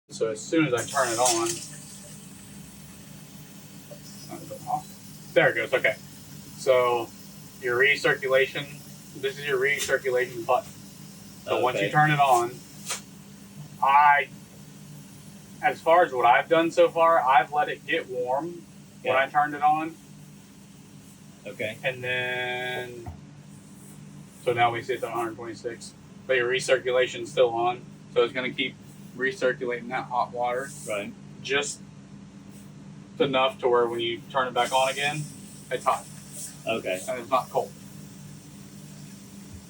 So as soon as I turn it on, there it goes. Okay. So your recirculation, this is your recirculation button. So once you turn it on, as far as what I've done so far, I've let it get warm when I turned it on. Okay. And then, so now we see it's at 126, but your recirculation's still on. So it's going to keep recirculating that hot water. Right. Just enough to where when you turn it back on again, it's hot. Okay. And it's not cold.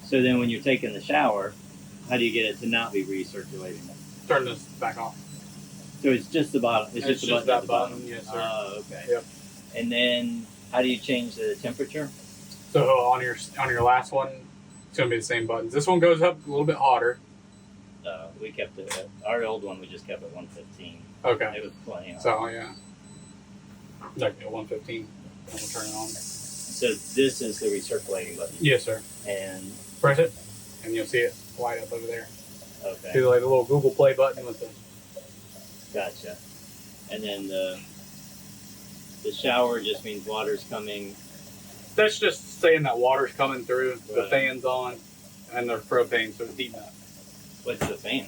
So then when you're taking the shower, how do you get it to not be recirculating? Turn this back off. So it's just the bottom. It's just the button. That button. Yes, sir. Oh, okay. Yep. And then how do you change the temperature? So on your last one, it's gonna be the same buttons. This one goes up a little bit hotter. We kept it at, our old one. We just kept it 115. Okay. It was plenty. So yeah. Okay, 115. We'll turn it on. So this is the recirculating button. Yes, sir. And Press it, and you'll see it light up over there. okay. See like the little Google Play button with the. Gotcha. And then the shower just means water's coming. That's just saying that water's coming through. The Right. fan's on, and there's propane, so it's heating up. What's the fan?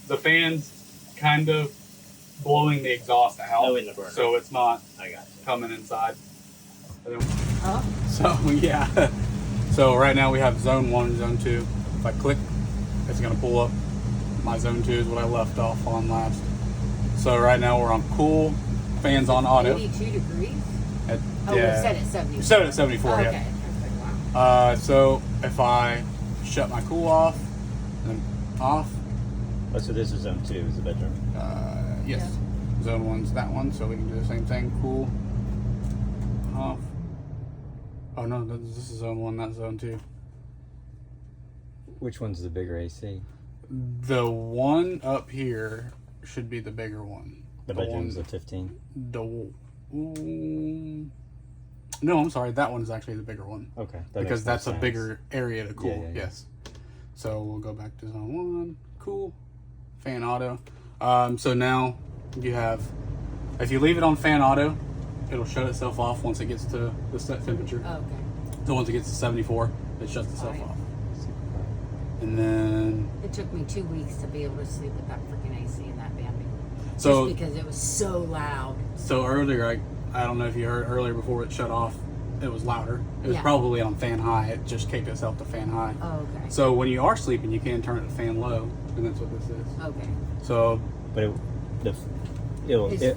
The fan's kind of blowing the exhaust out, Oh, in the burner. so it's not I got you. coming inside. And then, Oh. so yeah. So right now we have zone 1, zone 2. If I click, it's gonna pull up. My zone 2 is what I left off on last. So right now we're on cool, fans on auto. 82 degrees? At, Oh, yeah. we set it 74. We set it at 74, okay. yeah. I was like, wow. So if I shut my cool off, then off, Oh, so this is zone 2, is the bedroom. yes. Zone 1's that one, so we can do the same thing. Cool, off. Oh no, this is zone 1, not zone 2. Which one's the bigger AC? The one up here should be the bigger one. The bedroom's a 15. No, I'm sorry. That one's actually the bigger one. Okay. Because that's a bigger area to cool. Yeah, yeah, yeah. Yes. So we'll go back to zone 1. Cool. Fan auto. So now you have, if you leave it on fan auto, it'll shut itself off once it gets to the set temperature. Oh, okay. So once it gets to 74, it shuts itself Right. off. And then, It took me 2 weeks to be able to sleep with that freaking AC in that Bambi. so Just because it was so loud. So earlier, I don't know if you heard earlier before it shut off, it was louder. It was Yeah. probably on fan high. It just kicked itself to fan high. Oh, okay. So when you are sleeping, you can turn it to fan low, and that's what this is. Okay. So But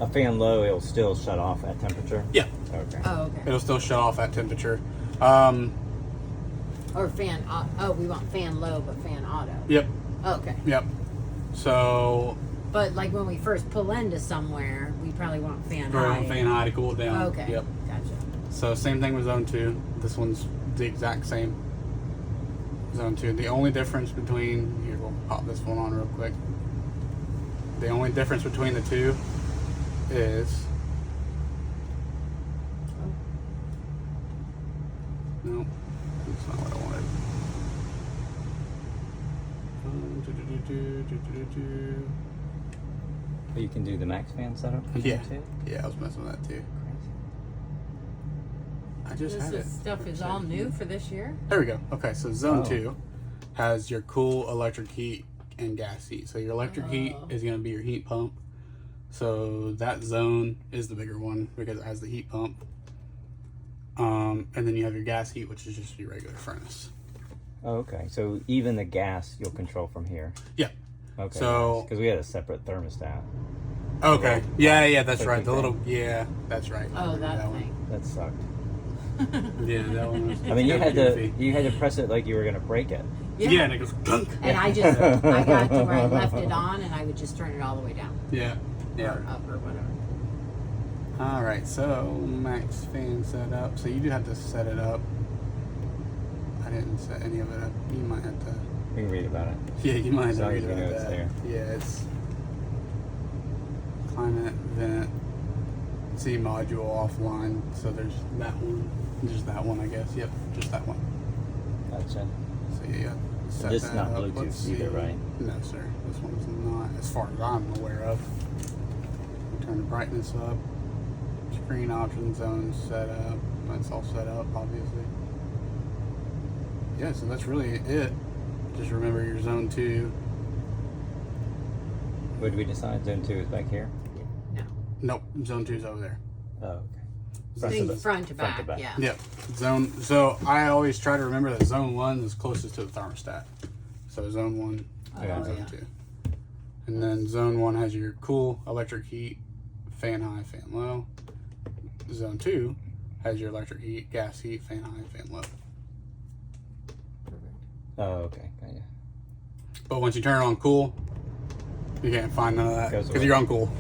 a fan low, it'll still shut off at temperature? yeah, Okay. Oh, okay. it'll still shut off at temperature. Or fan, we want fan low, but fan auto. Yep, Okay. yep. So But like when we first pull into somewhere, we probably want fan we're high. on fan high to cool it down. Okay. Yep. Gotcha. So same thing with zone 2. This one's the exact same. Zone 2. The only difference between, here, we'll pop this one on real quick. The only difference between the two is, no, that's not what I wanted. But you can do the max fan setup? Yeah. Too? Yeah, I was messing with that too. I just This had it. stuff is all new for this year? There we go. Okay, so zone Oh. 2 has your cool, electric heat, and gas heat. So your electric heat Oh. is going to be your heat pump. So that zone is the bigger one because it has the heat pump. And then you have your gas heat, which is just your regular furnace. Oh, okay. So even the gas you'll control from here? Yeah. Okay. So- Because we had a separate thermostat. Okay. Yeah, that's Clicking right. The thing. little, yeah, that's right. I Oh, remember that one. thing. That sucked. Yeah, that one was. I mean, you had goofy. to press it like you were going to break it. Yeah, and it goes clunk. And I got to where I left it on and I would just turn it all the way down. Yeah. Yeah. Or up or whatever. All right, so max fan setup. So you do have to set it up. I didn't set any of it up. You might have to. We can read about it. Yeah, you might have As to long read as we know about it's that. there. Yeah, it's climate vent C module offline. So there's that one. Just that one, I guess. Yep, just that one. Gotcha. So yeah. set This that is not up. Bluetooth Let's either, see. right? No, sir. This one's not, as far as I'm aware of. Turn the brightness up. Screen options, zones set up. That's all set up, obviously. Yeah, so that's really it. Just remember your zone 2. What did we decide? Zone 2 is back here? No. Nope, zone 2 is over there. Oh, okay. Front to back, back. yeah. Yep. Zone. So I always try to remember that zone 1 is closest to the thermostat. So zone 1 I got and zone yeah. 2. And then zone 1 has your cool, electric heat, fan high, fan low. Zone 2 has your electric heat, gas heat, fan high, fan low. Oh, okay. Got you. But once you turn it on cool, you can't find none of that Goes because away. you're on cool.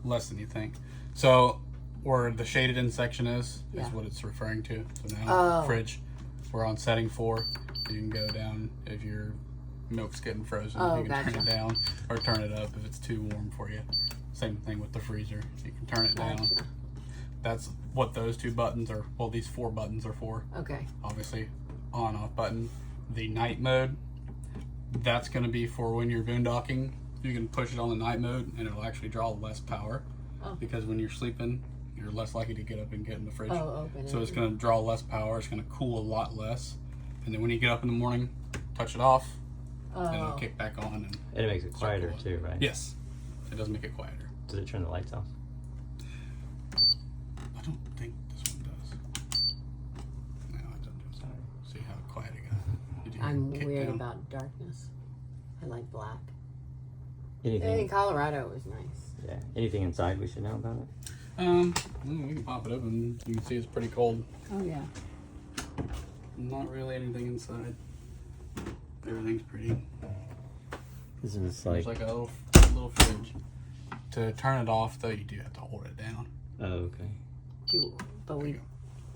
Less than you think. So where the shaded in section is Yeah. what it's referring to. So now Oh. fridge, we're on setting 4. You can go down if your milk's getting frozen. Oh, you can turn gotcha. it down or turn it up if it's too warm for you. Same thing with the freezer. You can turn it down. Gotcha. That's what those 2 buttons are. Well, these 4 buttons are for. Okay. Obviously, on off button. The night mode, that's going to be for when you're boondocking. You can push it on the night mode and it'll actually draw less power Oh. because when you're sleeping, you're less likely to get up and get in the fridge. Oh, open So it. it's going to draw less power. It's going to cool a lot less. And then when you get up in the morning, touch it off and it'll Oh. kick back on. And And it makes it quieter cool. too, right? yes, it does make it quieter. Does it turn the lights off? I don't think this one does. No, it doesn't. Sorry. See how quiet it got. Did you hear I'm it kick weird down? about darkness. I like black. Anything? Hey, Colorado was nice. Yeah. Anything inside we should know about it? We can pop it open. You can see it's pretty cold. Oh yeah. Not really anything inside. Everything's pretty. This is There's like. like a little fridge. To turn it off, though, you do have to hold it down. Oh, okay.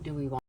Do we want